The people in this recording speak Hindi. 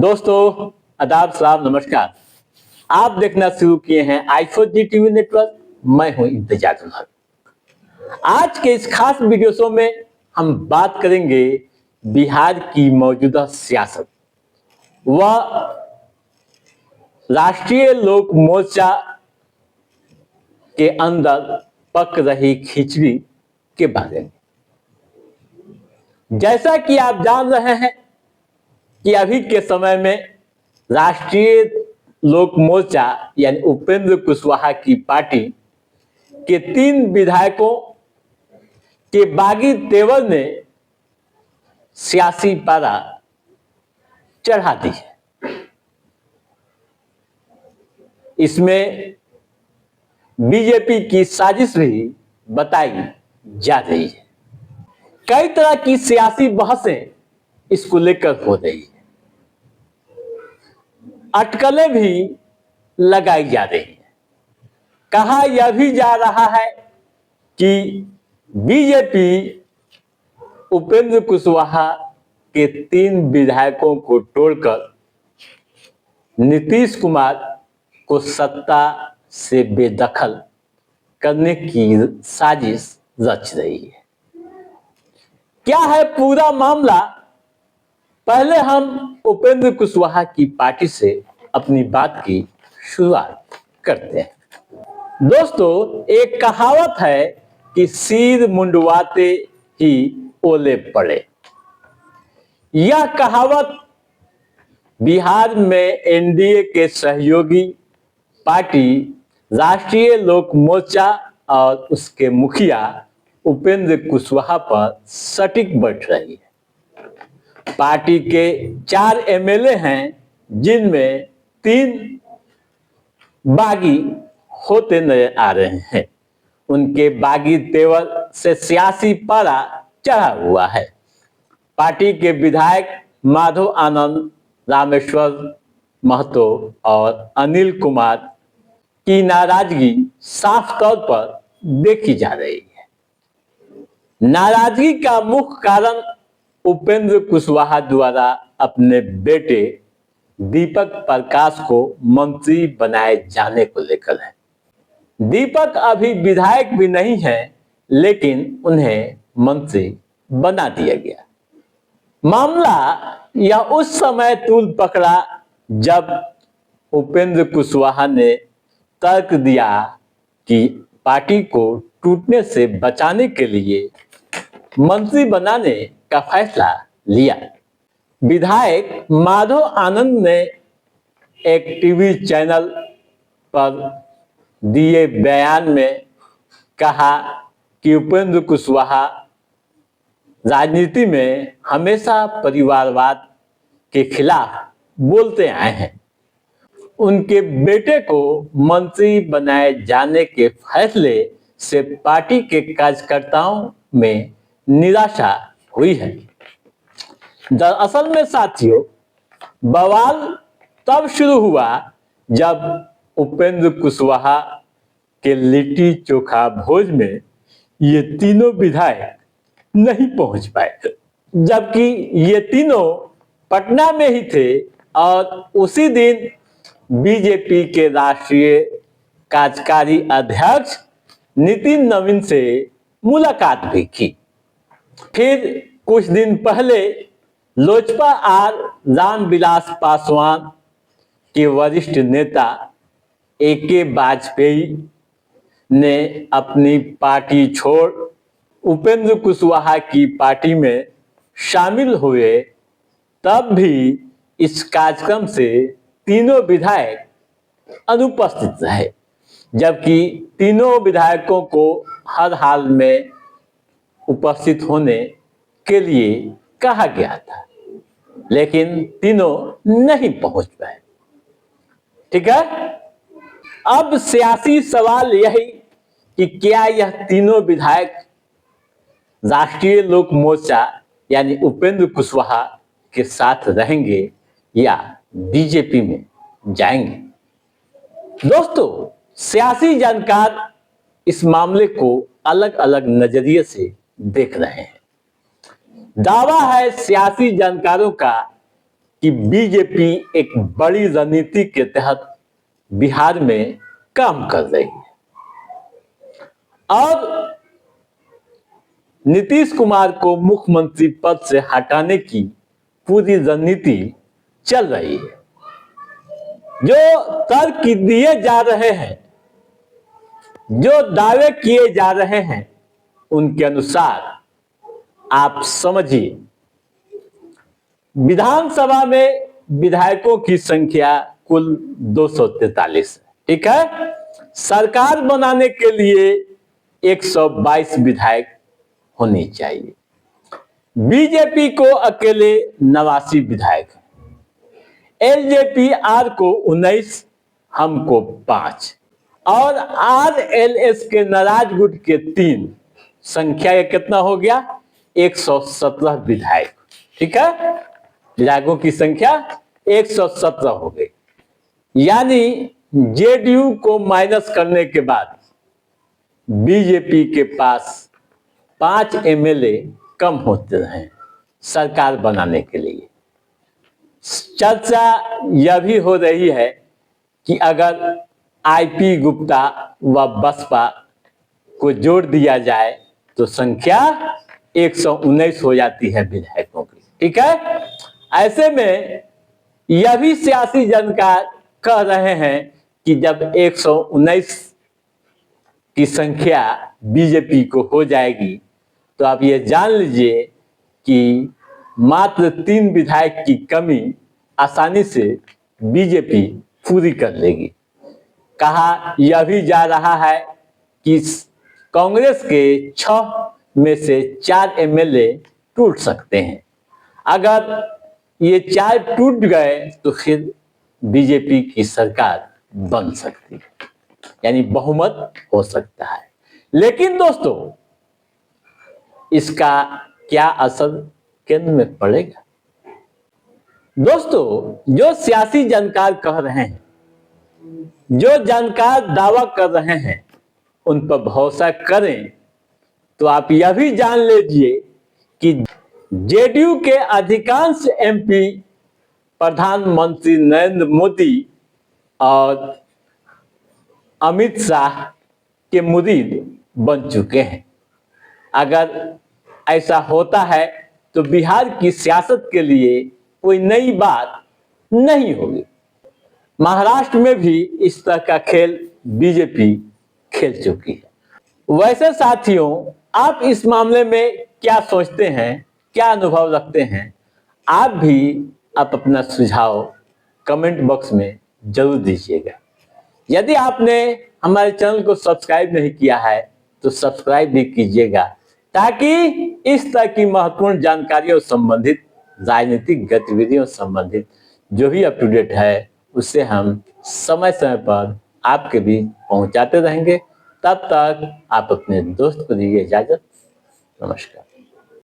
दोस्तों आदाब सलाम नमस्कार। आप देखना शुरू किए हैं आई4जी टीवी नेटवर्क। मैं हूं इंतजार उमर। आज के इस खास वीडियो शो में हम बात करेंगे बिहार की मौजूदा सियासत व राष्ट्रीय लोक मोर्चा के अंदर पक रही खिचड़ी के बारे में। जैसा कि आप जान रहे हैं कि अभी के समय में राष्ट्रीय लोक मोर्चा यानी उपेंद्र कुशवाहा की पार्टी के 3 विधायकों के बागी तेवर ने सियासी पारा चढ़ा दी है। इसमें बीजेपी की साजिश भी बताई जा रही है। कई तरह की सियासी बहसें इसको लेकर हो रही है। अटकलें भी लगाई जा रही हैं। कहा यह भी जा रहा है कि बीजेपी उपेंद्र कुशवाहा के 3 विधायकों को तोड़कर नीतीश कुमार को सत्ता से बेदखल करने की साजिश रच रही है। क्या है पूरा मामला? पहले हम उपेंद्र कुशवाहा की पार्टी से अपनी बात की शुरुआत करते हैं। दोस्तों, एक कहावत है कि सिर मुंडवाते ही ओले पड़े। यह कहावत बिहार में एनडीए के सहयोगी पार्टी राष्ट्रीय लोक मोर्चा और उसके मुखिया उपेंद्र कुशवाहा पर सटीक बैठ रही है। पार्टी के 4 एमएलए हैं, जिनमें 3 बागी होते नजर आ रहे हैं। उनके बागी तेवर से सियासी पारा चढ़ा हुआ है। पार्टी के विधायक माधव आनंद, रामेश्वर महतो और अनिल कुमार की नाराजगी साफ तौर पर देखी जा रही है। नाराजगी का मुख्य कारण उपेंद्र कुशवाहा द्वारा अपने बेटे दीपक प्रकाश को मंत्री बनाए जाने को लेकर है। दीपक अभी विधायक भी नहीं है, लेकिन उन्हें मंत्री बना दिया गया। मामला यह उस समय तूल पकड़ा जब उपेंद्र कुशवाहा ने तर्क दिया कि पार्टी को टूटने से बचाने के लिए मंत्री बनाने का फैसला लिया। विधायक माधव आनंद ने एक टीवी चैनल पर दिए बयान में कहा कि उपेंद्र कुशवाहा राजनीति में हमेशा परिवारवाद के खिलाफ बोलते आए हैं। उनके बेटे को मंत्री बनाए जाने के फैसले से पार्टी के कार्यकर्ताओं में निराशा हुई है। दरअसल में साथियों, बवाल तब शुरू हुआ जब उपेंद्र कुशवाहा के लिट्टी चोखा भोज में ये तीनों विधायक नहीं पहुंच पाए, जबकि ये तीनों पटना में ही थे और उसी दिन बीजेपी के राष्ट्रीय कार्यकारी अध्यक्ष नितिन नवीन से मुलाकात भी की। फिर कुछ दिन पहले लोजपा आर रामविलास पासवान के वरिष्ठ नेता ए.के. वाजपेयी ने अपनी पार्टी छोड़ उपेंद्र कुशवाहा की पार्टी में शामिल हुए। तब भी इस कार्यक्रम से तीनों विधायक अनुपस्थित रहे, जबकि तीनों विधायकों को हर हाल में उपस्थित होने के लिए कहा गया था, लेकिन तीनों नहीं पहुंच पाए। ठीक है, अब सियासी सवाल यही कि क्या यह तीनों विधायक राष्ट्रीय लोक मोर्चा यानी उपेंद्र कुशवाहा के साथ रहेंगे या बीजेपी में जाएंगे। दोस्तों, सियासी जानकार इस मामले को अलग अलग नजरिए से देख रहे हैं। दावा है सियासी जानकारों का कि बीजेपी एक बड़ी रणनीति के तहत बिहार में काम कर रही है और नीतीश कुमार को मुख्यमंत्री पद से हटाने की पूरी रणनीति चल रही है। जो तर्क दिए जा रहे हैं, जो दावे किए जा रहे हैं, उनके अनुसार आप समझिए, विधानसभा में विधायकों की संख्या कुल 243 है, ठीक है। सरकार बनाने के लिए 122 विधायक होनी चाहिए। बीजेपी को अकेले 89 विधायक हैं, एलजेपी-आर को 19, हमको 5 और आरएलएस के नाराज गुट के 3, संख्या ये कितना हो गया? 117 विधायक, ठीक है। विधायकों की संख्या 117 हो गई, यानी जेडीयू को माइनस करने के बाद बीजेपी के पास 5 एमएलए कम होते हैं सरकार बनाने के लिए। चर्चा यह भी हो रही है कि अगर आईपी गुप्ता व बसपा को जोड़ दिया जाए तो संख्या 119 हो जाती है विधायकों की, ठीक है। ऐसे में यह भी सियासी जानकार कह रहे हैं कि जब 119 की संख्या बीजेपी को हो जाएगी तो आप ये जान लीजिए कि मात्र 3 विधायक की कमी आसानी से बीजेपी पूरी कर लेगी। कहा यह भी जा रहा है कि कांग्रेस के 6 में से 4 एमएलए टूट सकते हैं। अगर ये 4 टूट गए तो फिर बीजेपी की सरकार बन सकती है, यानी बहुमत हो सकता है। लेकिन दोस्तों, इसका क्या असर केंद्र में पड़ेगा? दोस्तों, जो सियासी जानकार कह रहे हैं, जो जानकार दावा कर रहे हैं, उन पर भरोसा करें तो आप यह भी जान लीजिए कि जेडीयू के अधिकांश एमपी प्रधानमंत्री नरेंद्र मोदी और अमित शाह के मुरीद बन चुके हैं। अगर ऐसा होता है तो बिहार की सियासत के लिए कोई नई बात नहीं होगी। महाराष्ट्र में भी इस तरह का खेल बीजेपी खेल चुकी है। वैसे साथियों, आप इस मामले में क्या सोचते हैं, क्या अनुभव रखते हैं? आप अपना सुझाव कमेंट बॉक्स में जरूर दीजिएगा। यदि आपने हमारे चैनल को सब्सक्राइब नहीं किया है तो सब्सक्राइब भी कीजिएगा, ताकि इस तरह की महत्वपूर्ण जानकारियों संबंधित, राजनीतिक गतिविधियों संबंधित जो भी अप टू डेट है उससे हम समय समय पर आपके भी पहुंचाते रहेंगे। तब तक आप अपने दोस्त को दीजिए इजाजत। नमस्कार।